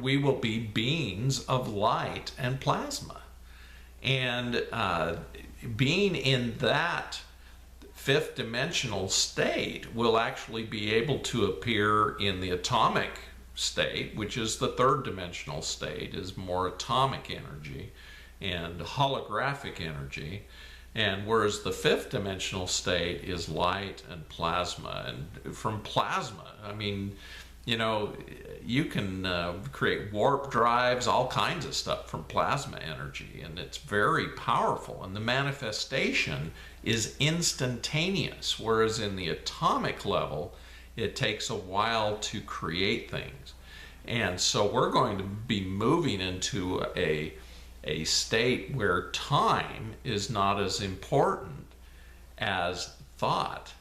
we will be beings of light and plasma. And being in that fifth dimensional state will actually be able to appear in the atomic state, which is the third dimensional state, is more atomic energy and holographic energy. And whereas the fifth dimensional state is light and plasma. And from plasma, I mean, you know, you can create warp drives, all kinds of stuff from plasma energy, and it's very powerful. And the manifestation is instantaneous, whereas in the atomic level, it takes a while to create things. And so we're going to be moving into a state where time is not as important as thought.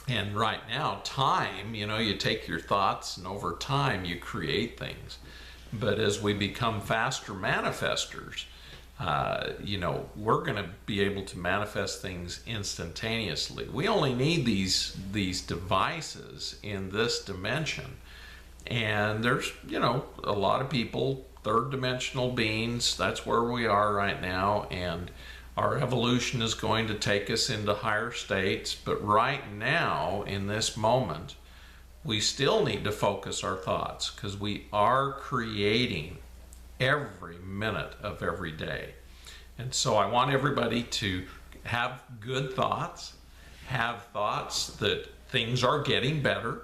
And right now, time, you know, you take your thoughts and over time you create things. But as we become faster manifestors, you know, we're going to be able to manifest things instantaneously. We only need these devices in this dimension. And there's, you know, a lot of people, third dimensional beings, that's where we are right now. And our evolution is going to take us into higher states. But right now, in this moment, we still need to focus our thoughts, because we are creating every minute of every day. And so I want everybody to have good thoughts, have thoughts that things are getting better,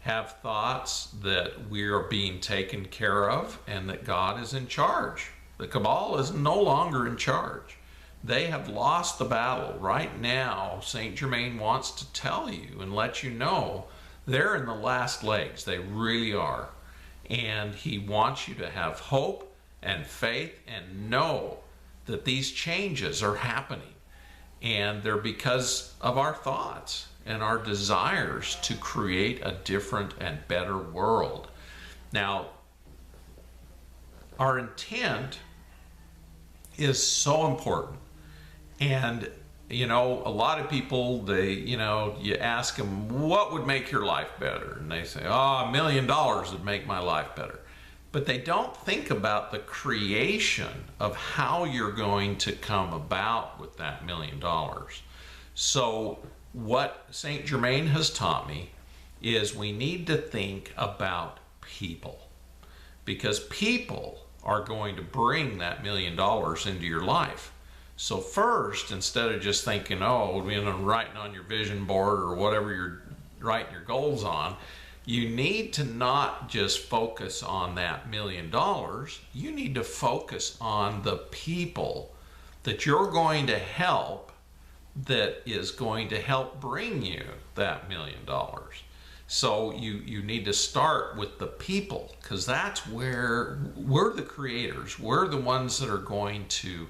have thoughts that we are being taken care of and that God is in charge. The cabal is no longer in charge. They have lost the battle. Right now, Saint Germaine wants to tell you and let you know they're in the last legs. They really are. And he wants you to have hope and faith and know that these changes are happening. And they're because of our thoughts and our desires to create a different and better world. Now, our intent is so important. And, you know, a lot of people, they, you know, you ask them, what would make your life better? And they say, oh, $1 million would make my life better. But they don't think about the creation of how you're going to come about with that $1 million. So what Saint Germaine has taught me is we need to think about people, because people are going to bring that $1 million into your life. So first, instead of just thinking, oh, you know, writing on your vision board or whatever you're writing your goals on, you need to not just focus on that $1 million. You need to focus on the people that you're going to help, that is going to help bring you that $1 million. So you need to start with the people, because that's where we're the creators. We're the ones that are going to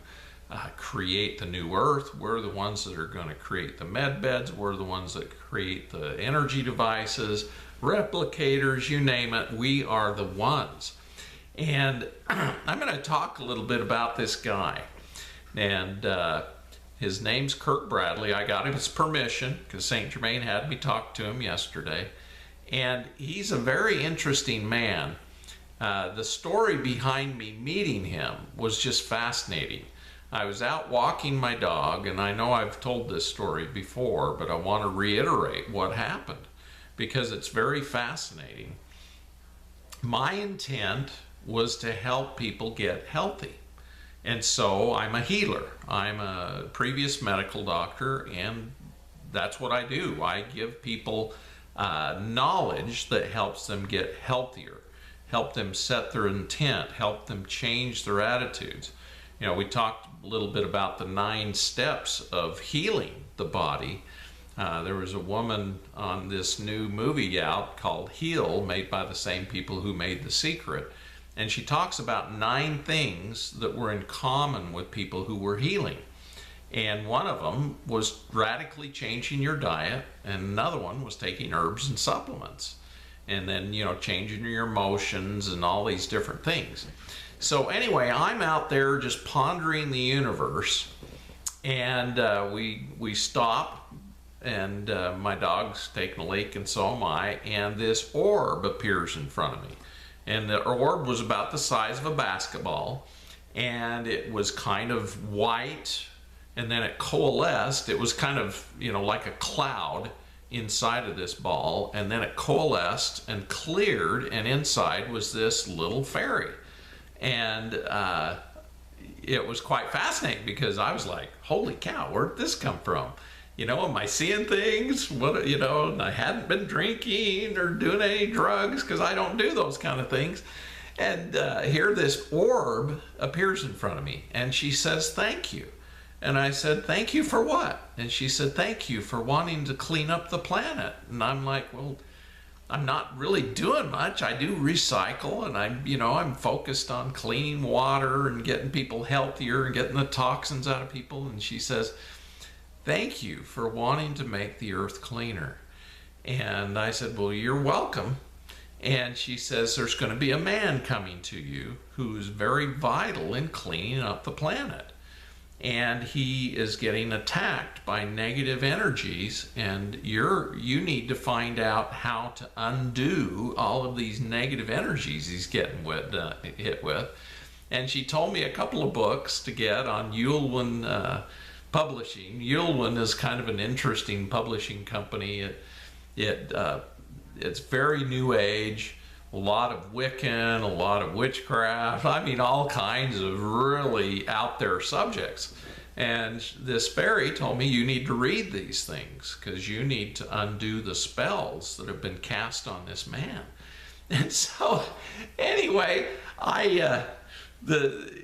create the new earth. We're the ones that are going to create the med beds. We're the ones that create the energy devices, replicators, you name it. We are the ones. And I'm going to talk a little bit about this guy. And his name's Kirk Bradley. I got his permission because Saint Germaine had me talk to him yesterday. And he's a very interesting man. The story behind me meeting him was just fascinating. I was out walking my dog, and I know I've told this story before, but I want to reiterate what happened because it's very fascinating. My intent was to help people get healthy. And so I'm a healer. I'm a previous medical doctor, and that's what I do. I give people knowledge that helps them get healthier, help them set their intent, help them change their attitudes. You know, we talked a little bit about the 9 steps of healing the body. There was a woman on this new movie out called Heal, made by the same people who made The Secret. And she talks about 9 things that were in common with people who were healing. And one of them was radically changing your diet, and another one was taking herbs and supplements. And then, you know, changing your emotions and all these different things. So anyway, I'm out there just pondering the universe, and we stop, and my dog's taking a leak, and so am I, and this orb appears in front of me. And the orb was about the size of a basketball, and it was kind of white, and then it coalesced. It was kind of, like a cloud inside of this ball, and then it coalesced and cleared, and inside was this little fairy. And it was quite fascinating, because I was like, holy cow, where'd this come from? Am I seeing things? And I hadn't been drinking or doing any drugs, because I don't do those kind of things. And here this orb appears in front of me, and she says, thank you. And I said, thank you for what? And she said, thank you for wanting to clean up the planet. And I'm like, well, I'm not really doing much. I do recycle, and I'm focused on cleaning water and getting people healthier and getting the toxins out of people. And she says, thank you for wanting to make the earth cleaner. And I said, well, you're welcome. And she says, there's going to be a man coming to you who's very vital in cleaning up the planet. And he is getting attacked by negative energies, and you need to find out how to undo all of these negative energies he's getting hit with. And she told me a couple of books to get on Yulwin Publishing. Yulwin is kind of an interesting publishing company. It's very new age, a lot of Wiccan, a lot of witchcraft. I mean, all kinds of really out there subjects. And this fairy told me, you need to read these things, because you need to undo the spells that have been cast on this man. And so, anyway,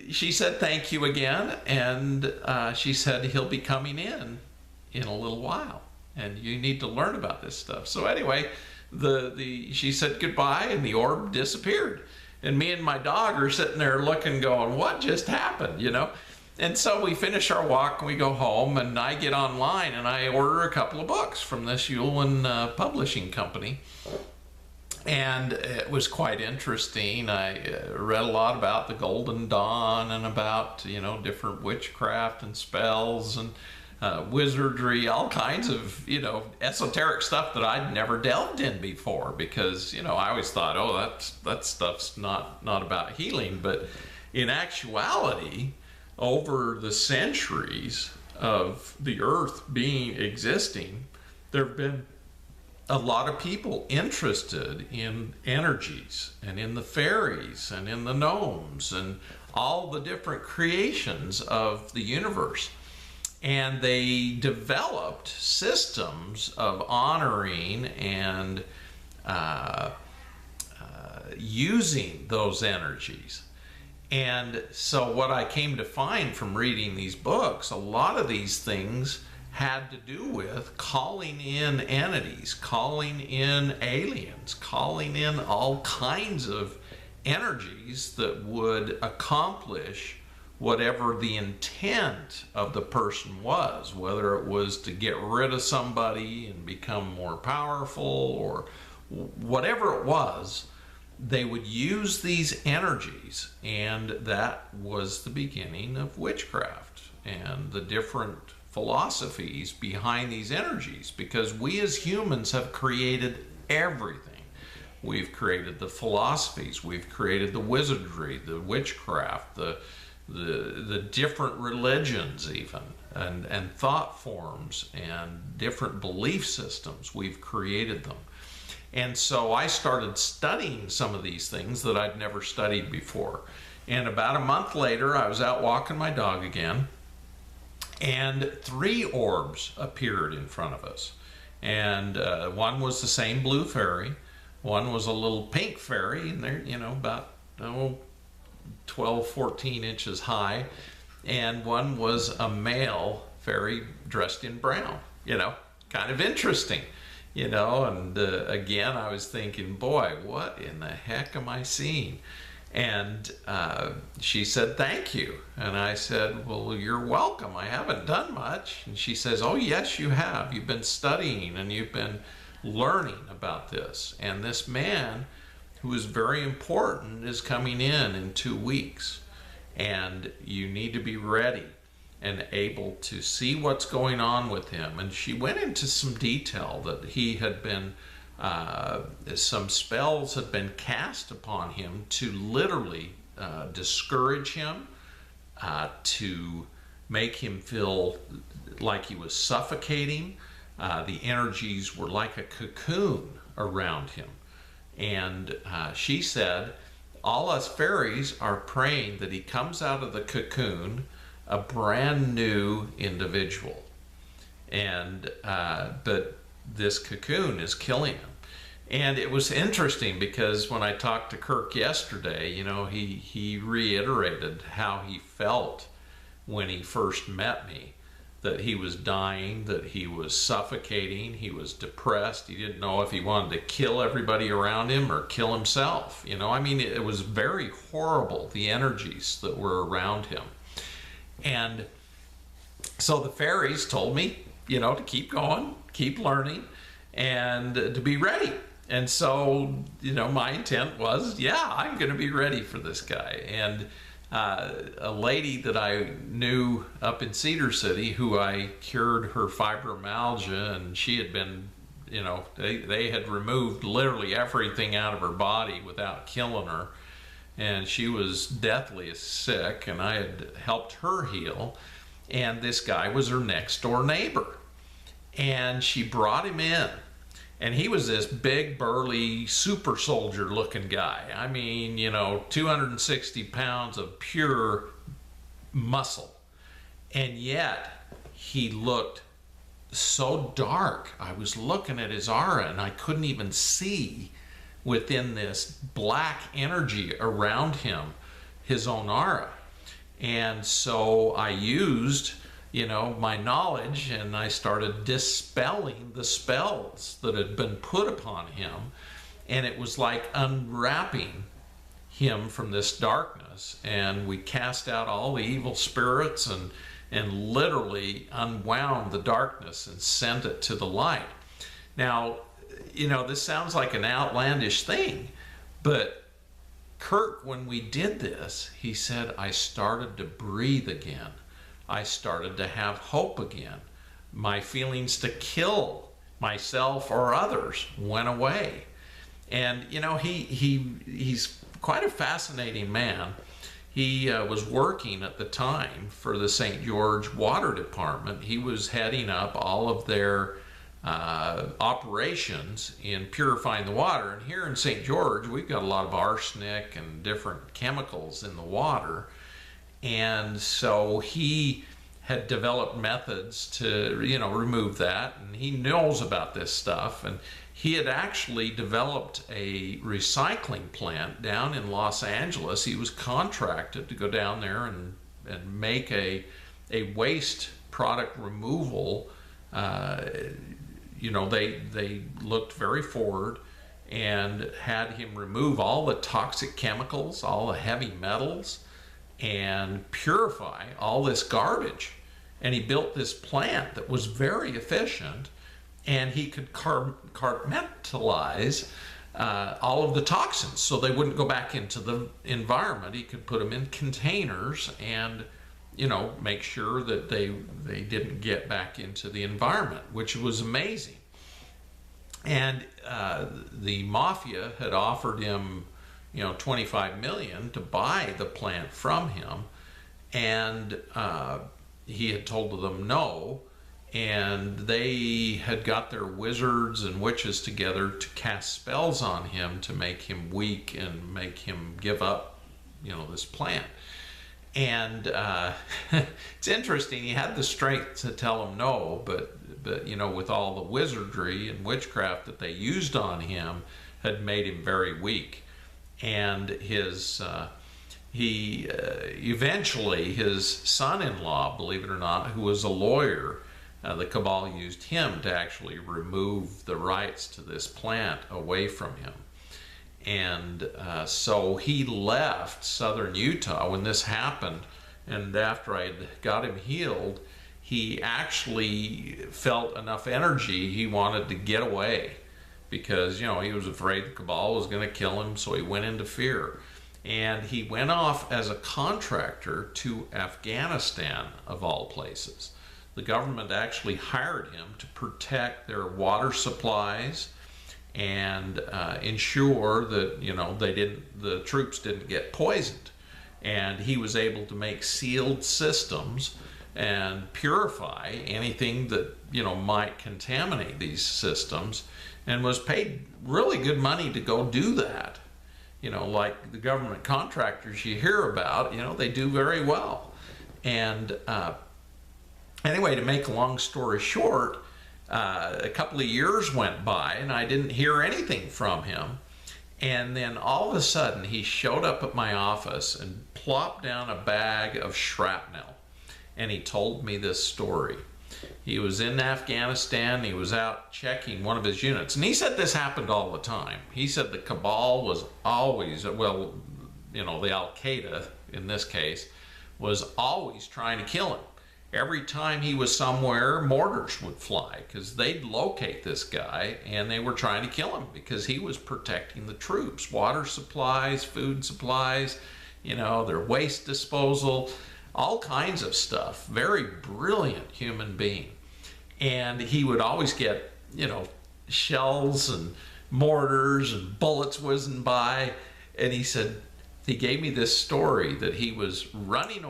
she said thank you again, and she said he'll be coming in a little while, and you need to learn about this stuff. So anyway, she said goodbye, and the orb disappeared, and me and my dog are sitting there looking, going, what just happened, And so we finish our walk, and we go home, and I get online and I order a couple of books from this Yulwin publishing company. And it was quite interesting. I read a lot about the Golden Dawn, and about, different witchcraft and spells and wizardry, all kinds of, esoteric stuff that I'd never delved in before, because, I always thought, oh, that stuff's not about healing. But in actuality, over the centuries of the earth existing, there have been a lot of people interested in energies, and in the fairies, and in the gnomes, and all the different creations of the universe. And they developed systems of honoring and using those energies. And so what I came to find from reading these books, a lot of these things had to do with calling in entities, calling in aliens, calling in all kinds of energies that would accomplish whatever the intent of the person was, whether it was to get rid of somebody and become more powerful, or whatever it was. They would use these energies, and that was the beginning of witchcraft and the different philosophies behind these energies, because we as humans have created everything. We've created the philosophies, we've created the wizardry, the witchcraft, the different religions even, and thought forms and different belief systems. We've created them. And so I started studying some of these things that I'd never studied before. And about a month later, I was out walking my dog again, and 3 orbs appeared in front of us. And one was the same blue fairy, one was a little pink fairy, and they're, about 12, 14 inches high, and one was a male fairy dressed in brown, kind of interesting. And again, I was thinking, boy, what in the heck am I seeing? And she said, thank you. And I said, well, you're welcome. I haven't done much. And she says, oh, yes, you have. You've been studying, and you've been learning about this. And this man, who is very important, is coming in 2 weeks. And you need to be ready and able to see what's going on with him. And she went into some detail that he had been some spells had been cast upon him to literally discourage him, to make him feel like he was suffocating. The energies were like a cocoon around him. And she said, all us fairies are praying that he comes out of the cocoon a brand new individual. And but this cocoon is killing him. And it was interesting because when I talked to Kirk yesterday, you know, he reiterated how he felt when he first met me, that he was dying, that he was suffocating, he was depressed, he didn't know if he wanted to kill everybody around him or kill himself. You know, I mean, it was very horrible, the energies that were around him. And so the fairies told me, you know, to keep going, keep learning, and to be ready. And so, you know, my intent was, yeah, I'm going to be ready for this guy. And a lady that I knew up in Cedar City, who I cured her fibromyalgia, and she had been, you know, they had removed literally everything out of her body without killing her. And she was deathly sick, and I had helped her heal. And this guy was her next door neighbor. And she brought him in. And he was this big, burly, super soldier looking guy. I mean, you know, 260 pounds of pure muscle. And yet, he looked so dark. I was looking at his aura, and I couldn't even see within this black energy around him his own aura. And so I used, you know, my knowledge, and I started dispelling the spells that had been put upon him. And it was like unwrapping him from this darkness. And we cast out all the evil spirits and literally unwound the darkness and sent it to the light. Now, you know, this sounds like an outlandish thing, but Kirk, when we did this, he said, I started to breathe again. I started to have hope again. My feelings to kill myself or others went away. And, you know, he's quite a fascinating man. He was working at the time for the St. George Water Department. He was heading up all of their operations in purifying the water. And here in St. George, we've got a lot of arsenic and different chemicals in the water. And so he had developed methods to, you know, remove that. And he knows about this stuff. And he had actually developed a recycling plant down in Los Angeles. He was contracted to go down there and make a waste product removal. You know, they looked very forward and had him remove all the toxic chemicals, all the heavy metals, and purify all this garbage. And he built this plant that was very efficient, and he could compartmentalize all of the toxins so they wouldn't go back into the environment. He could put them in containers and, you know, make sure that they didn't get back into the environment, which was amazing. And the mafia had offered him, you know, $25 million to buy the plant from him, and he had told them no, and they had got their wizards and witches together to cast spells on him to make him weak and make him give up, you know, this plant. And it's interesting, he had the strength to tell him no, but you know, with all the wizardry and witchcraft that they used on him, had made him very weak. And his eventually his son-in-law, believe it or not, who was a lawyer, the cabal used him to actually remove the rights to this plant away from him. And so he left southern Utah when this happened, and after I got him healed, he actually felt enough energy, he wanted to get away, because, you know, he was afraid the cabal was going to kill him, so he went into fear. And he went off as a contractor to Afghanistan, of all places. The government actually hired him to protect their water supplies and ensure that, you know, the troops didn't get poisoned. And he was able to make sealed systems and purify anything that, you know, might contaminate these systems, and was paid really good money to go do that. You know, like the government contractors you hear about, you know, they do very well. And anyway, to make a long story short, a couple of years went by and I didn't hear anything from him. And then all of a sudden he showed up at my office and plopped down a bag of shrapnel. And he told me this story. He was in Afghanistan. He was out checking one of his units. And he said this happened all the time. He said the cabal was always, well, you know, the Al-Qaeda in this case, was always trying to kill him. Every time he was somewhere, mortars would fly because they'd locate this guy, and they were trying to kill him because he was protecting the troops. Water supplies, food supplies, you know, their waste disposal, all kinds of stuff. Very brilliant human being. And he would always get, you know, shells and mortars and bullets whizzing by. And he said, he gave me this story that he was running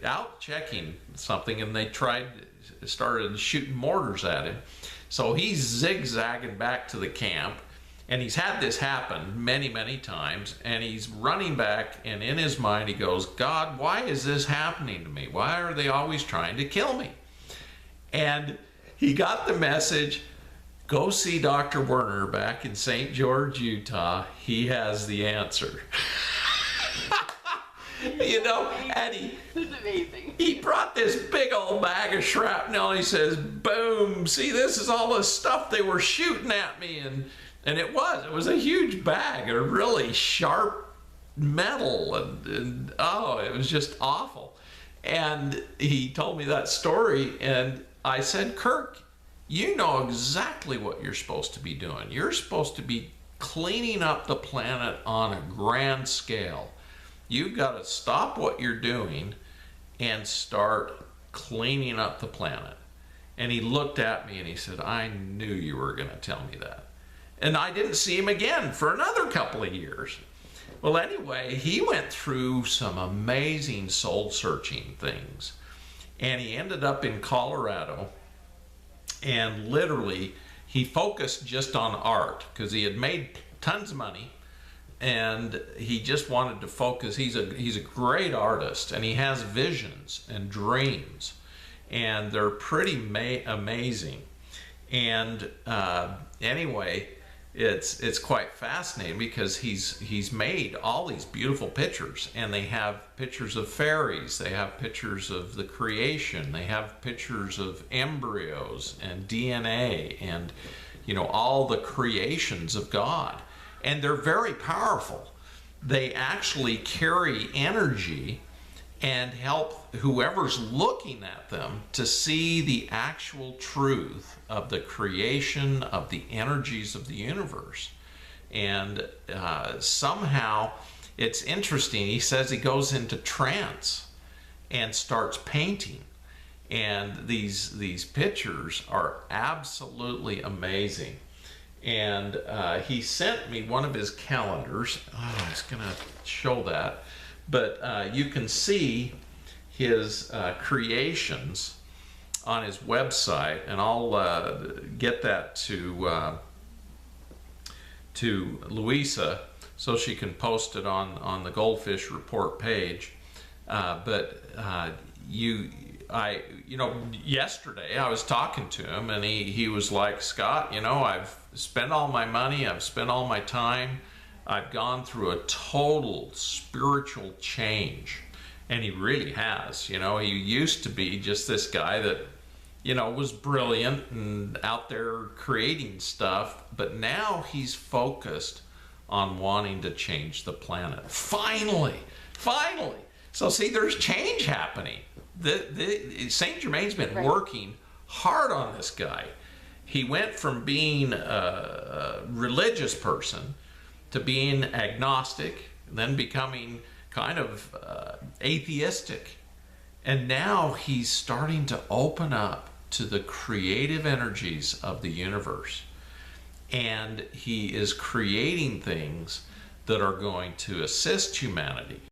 out checking something, and they started shooting mortars at him. So he's zigzagging back to the camp, and he's had this happen many, many times, and he's running back, and in his mind he goes, God, why is this happening to me? Why are they always trying to kill me? And he got the message, go see Dr. Werner back in St. George, Utah. He has the answer. You know, and he brought this big old bag of shrapnel, and he says, boom, see, this is all the stuff they were shooting at me. And it was a huge bag of really sharp metal, and oh, it was just awful. And he told me that story, and I said, Kirk, you know exactly what you're supposed to be doing. You're supposed to be cleaning up the planet on a grand scale. You've got to stop what you're doing and start cleaning up the planet. And he looked at me and he said, I knew you were going to tell me that. And I didn't see him again for another couple of years. Well, anyway, he went through some amazing soul-searching things. And he ended up in Colorado, and literally he focused just on art because he had made tons of money. And he just wanted to focus. He's a great artist, and he has visions and dreams, and they're pretty amazing. And anyway, it's quite fascinating because he's made all these beautiful pictures, and they have pictures of fairies, they have pictures of the creation, they have pictures of embryos and DNA, and you know, all the creations of God. And they're very powerful. They actually carry energy and help whoever's looking at them to see the actual truth of the creation of the energies of the universe. And somehow it's interesting. He says he goes into trance and starts painting. And these pictures are absolutely amazing. And he sent me one of his calendars. Oh, I was going to show that. But you can see his creations on his website, and I'll get that to Louisa so she can post it on the Goldfish Report page. You know, yesterday I was talking to him, and he was like, Scott, you know, I've spent all my money, I've spent all my time, I've gone through a total spiritual change. And he really has. You know, he used to be just this guy that, you know, was brilliant and out there creating stuff, but now he's focused on wanting to change the planet. Finally! So see, there's change happening. St. Germaine's been working hard on this guy. He went from being a religious person to being agnostic, then becoming kind of atheistic. And now he's starting to open up to the creative energies of the universe. and he is creating things that are going to assist humanity.